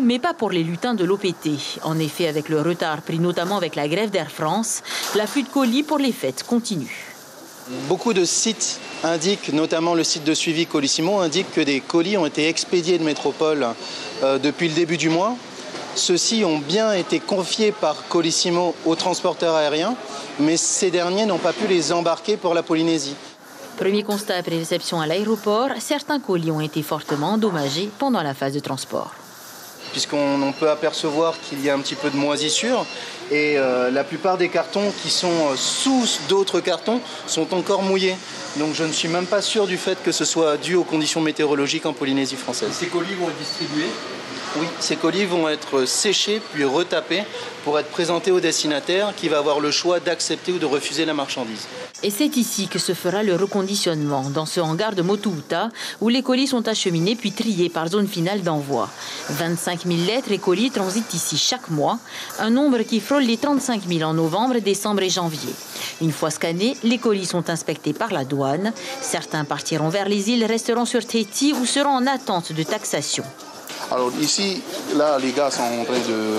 Mais pas pour les lutins de l'OPT. En effet, avec le retard pris notamment avec la grève d'Air France, l'afflux de colis pour les fêtes continue. Beaucoup de sites indiquent, notamment le site de suivi Colissimo, indiquent que des colis ont été expédiés de métropole depuis le début du mois. Ceux-ci ont bien été confiés par Colissimo aux transporteurs aériens, mais ces derniers n'ont pas pu les embarquer pour la Polynésie. Premier constat après réception à l'aéroport, certains colis ont été fortement endommagés pendant la phase de transport. Puisqu'on peut apercevoir qu'il y a un petit peu de moisissure et la plupart des cartons qui sont sous d'autres cartons sont encore mouillés. Donc je ne suis même pas sûr du fait que ce soit dû aux conditions météorologiques en Polynésie française. Ces colis vont être distribués ? Oui, ces colis vont être séchés puis retapés pour être présentés au destinataire qui va avoir le choix d'accepter ou de refuser la marchandise. Et c'est ici que se fera le reconditionnement, dans ce hangar de Motuuta, où les colis sont acheminés puis triés par zone finale d'envoi. 25 000 lettres et colis transitent ici chaque mois, un nombre qui frôle les 35 000 en novembre, décembre et janvier. Une fois scannés, les colis sont inspectés par la douane. Certains partiront vers les îles, resteront sur Tahiti ou seront en attente de taxation. Alors ici, là, les gars sont en train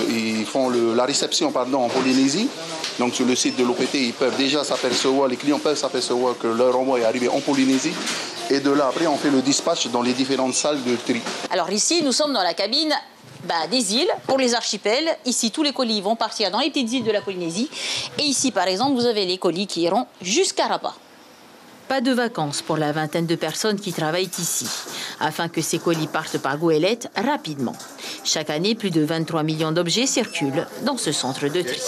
ils font la réception en Polynésie. Donc sur le site de l'OPT, ils peuvent déjà s'apercevoir, les clients peuvent s'apercevoir que leur envoi est arrivé en Polynésie. Et de là, après, on fait le dispatch dans les différentes salles de tri. Alors ici, nous sommes dans la cabine des îles pour les archipels. Ici, tous les colis vont partir dans les petites îles de la Polynésie. Et ici, par exemple, vous avez les colis qui iront jusqu'à Rapa. Pas de vacances pour la vingtaine de personnes qui travaillent ici, afin que ces colis partent par goélette rapidement. Chaque année, plus de 23 millions d'objets circulent dans ce centre de tri.